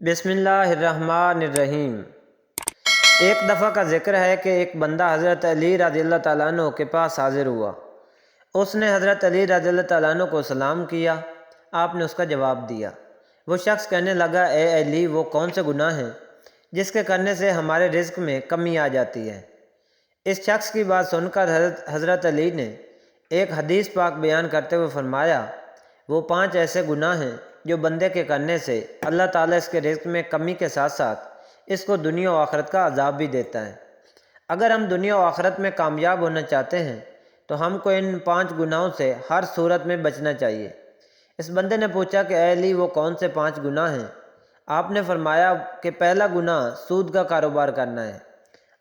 بسم اللہ الرحمن الرحیم۔ ایک دفعہ کا ذکر ہے کہ ایک بندہ حضرت علی رضی اللہ تعالیٰ عنہ کے پاس حاضر ہوا۔ اس نے حضرت علی رضی اللہ تعالیٰ عنہ کو سلام کیا۔ آپ نے اس کا جواب دیا۔ وہ شخص کہنے لگا، اے علی، وہ کون سے گناہ ہیں جس کے کرنے سے ہمارے رزق میں کمی آ جاتی ہے؟ اس شخص کی بات سن کر حضرت علی نے ایک حدیث پاک بیان کرتے ہوئے فرمایا، وہ 5 ایسے گناہ ہیں جو بندے کے کرنے سے اللہ تعالیٰ اس کے رزق میں کمی کے ساتھ ساتھ اس کو دنیا و آخرت کا عذاب بھی دیتا ہے۔ اگر ہم دنیا و آخرت میں کامیاب ہونا چاہتے ہیں تو ہم کو ان 5 گناہوں سے ہر صورت میں بچنا چاہیے۔ اس بندے نے پوچھا کہ اے علی، وہ کون سے 5 گناہ ہیں؟ آپ نے فرمایا کہ پہلا گناہ سود کا کاروبار کرنا ہے۔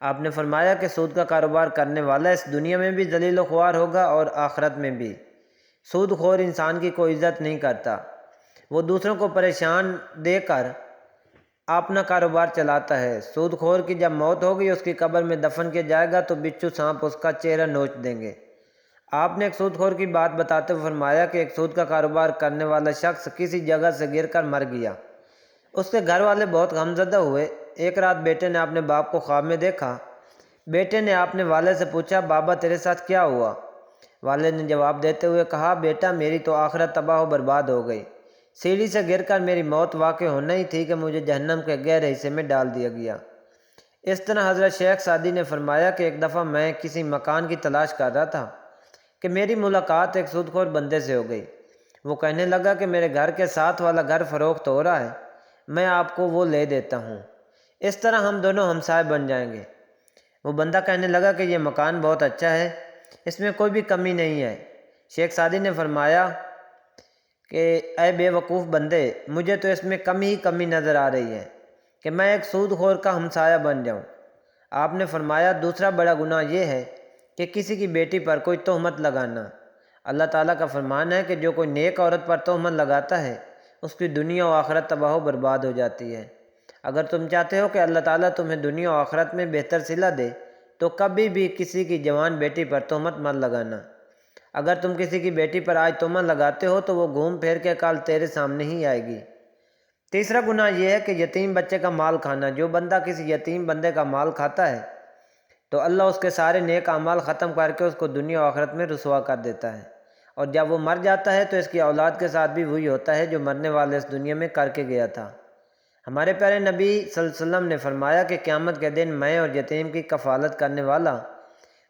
آپ نے فرمایا کہ سود کا کاروبار کرنے والا اس دنیا میں بھی ذلیل و خوار ہوگا اور آخرت میں بھی۔ سود خور انسان کی کوئی عزت نہیں کرتا، وہ دوسروں کو پریشان دے کر اپنا کاروبار چلاتا ہے۔ سود خور کی جب موت ہوگی، اس کی قبر میں دفن کیا جائے گا تو بچھو سانپ اس کا چہرہ نوچ دیں گے۔ آپ نے ایک سود خور کی بات بتاتے ہوئے فرمایا کہ ایک سود کا کاروبار کرنے والا شخص کسی جگہ سے گر کر مر گیا۔ اس کے گھر والے بہت غمزدہ ہوئے۔ ایک رات بیٹے نے اپنے باپ کو خواب میں دیکھا۔ بیٹے نے اپنے والد سے پوچھا، بابا تیرے ساتھ کیا ہوا؟ والد نے جواب دیتے ہوئے کہا، بیٹا میری تو آخرت تباہ و برباد ہو گئی۔ سیڑھی سے گر کر میری موت واقع ہونا ہی تھی کہ مجھے جہنم کے گہرے حصے میں ڈال دیا گیا۔ اس طرح حضرت شیخ سعدی نے فرمایا کہ ایک دفعہ میں کسی مکان کی تلاش کر رہا تھا کہ میری ملاقات ایک سود خور بندے سے ہو گئی۔ وہ کہنے لگا کہ میرے گھر کے ساتھ والا گھر فروخت ہو رہا ہے، میں آپ کو وہ لے دیتا ہوں، اس طرح ہم دونوں ہمسائے بن جائیں گے۔ وہ بندہ کہنے لگا کہ یہ مکان بہت اچھا ہے، اس میں کوئی بھی کمی نہیں ہے۔ شیخ سعدی نے فرمایا کہ اے بے وقوف بندے، مجھے تو اس میں کمی ہی کمی نظر آ رہی ہے کہ میں ایک سود خور کا ہمسایہ بن جاؤں۔ آپ نے فرمایا، دوسرا بڑا گناہ یہ ہے کہ کسی کی بیٹی پر کوئی تہمت لگانا۔ اللہ تعالیٰ کا فرمان ہے کہ جو کوئی نیک عورت پر تہمت لگاتا ہے اس کی دنیا و آخرت تباہ و برباد ہو جاتی ہے۔ اگر تم چاہتے ہو کہ اللہ تعالیٰ تمہیں دنیا و آخرت میں بہتر صلہ دے تو کبھی بھی کسی کی جوان بیٹی پر تہمت مت لگانا۔ اگر تم کسی کی بیٹی پر آج تہمت لگاتے ہو تو وہ گھوم پھیر کے کل تیرے سامنے ہی آئے گی۔ تیسرا گناہ یہ ہے کہ یتیم بچے کا مال کھانا۔ جو بندہ کسی یتیم بندے کا مال کھاتا ہے تو اللہ اس کے سارے نیک اعمال ختم کر کے اس کو دنیا و آخرت میں رسوا کر دیتا ہے، اور جب وہ مر جاتا ہے تو اس کی اولاد کے ساتھ بھی وہی ہوتا ہے جو مرنے والے اس دنیا میں کر کے گیا تھا۔ ہمارے پیارے نبی صلی اللہ علیہ وسلم نے فرمایا کہ قیامت کے دن میں اور یتیم کی کفالت کرنے والا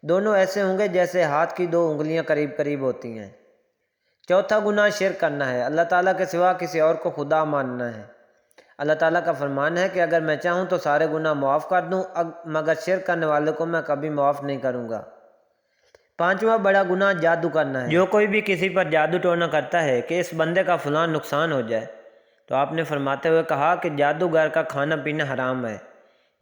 دونوں ایسے ہوں گے جیسے ہاتھ کی 2 انگلیاں قریب قریب ہوتی ہیں۔ چوتھا گناہ شرک کرنا ہے، اللہ تعالیٰ کے سوا کسی اور کو خدا ماننا ہے۔ اللہ تعالیٰ کا فرمان ہے کہ اگر میں چاہوں تو سارے گناہ معاف کر دوں، مگر شرک کرنے والے کو میں کبھی معاف نہیں کروں گا۔ 5واں بڑا گناہ جادو کرنا ہے۔ جو کوئی بھی کسی پر جادو ٹونا کرتا ہے کہ اس بندے کا فلاں نقصان ہو جائے تو آپ نے فرماتے ہوئے کہا کہ جادوگر کا کھانا پینا حرام ہے۔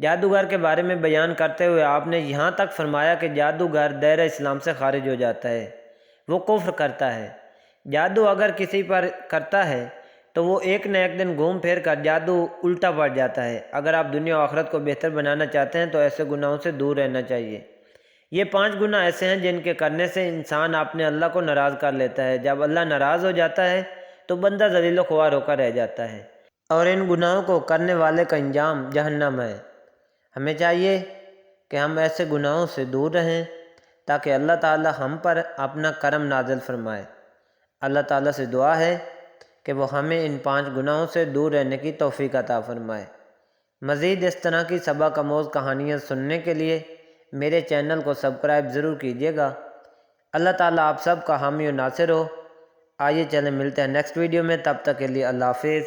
جادوگر کے بارے میں بیان کرتے ہوئے آپ نے یہاں تک فرمایا کہ جادوگر دائرہ اسلام سے خارج ہو جاتا ہے، وہ کفر کرتا ہے۔ جادو اگر کسی پر کرتا ہے تو وہ ایک نہ ایک دن گھوم پھیر کر جادو الٹا پڑ جاتا ہے۔ اگر آپ دنیا و آخرت کو بہتر بنانا چاہتے ہیں تو ایسے گناہوں سے دور رہنا چاہیے۔ یہ 5 گناہ ایسے ہیں جن کے کرنے سے انسان اپنے اللہ کو ناراض کر لیتا ہے۔ جب اللہ ناراض ہو جاتا ہے تو بندہ ذلیل و خوار ہو کر رہ جاتا ہے، اور ان گناہوں کو کرنے والے کا انجام جہنم ہے۔ ہمیں چاہیے کہ ہم ایسے گناہوں سے دور رہیں تاکہ اللہ تعالیٰ ہم پر اپنا کرم نازل فرمائے۔ اللہ تعالیٰ سے دعا ہے کہ وہ ہمیں ان 5 گناہوں سے دور رہنے کی توفیق عطا فرمائے۔ مزید اس طرح کی سبق آموز کہانیاں سننے کے لیے میرے چینل کو سبسکرائب ضرور کیجیے گا۔ اللہ تعالیٰ آپ سب کا حامی و ناصر ہو۔ آئیے چلیں ملتے ہیں نیکسٹ ویڈیو میں، تب تک کے لیے اللہ حافظ۔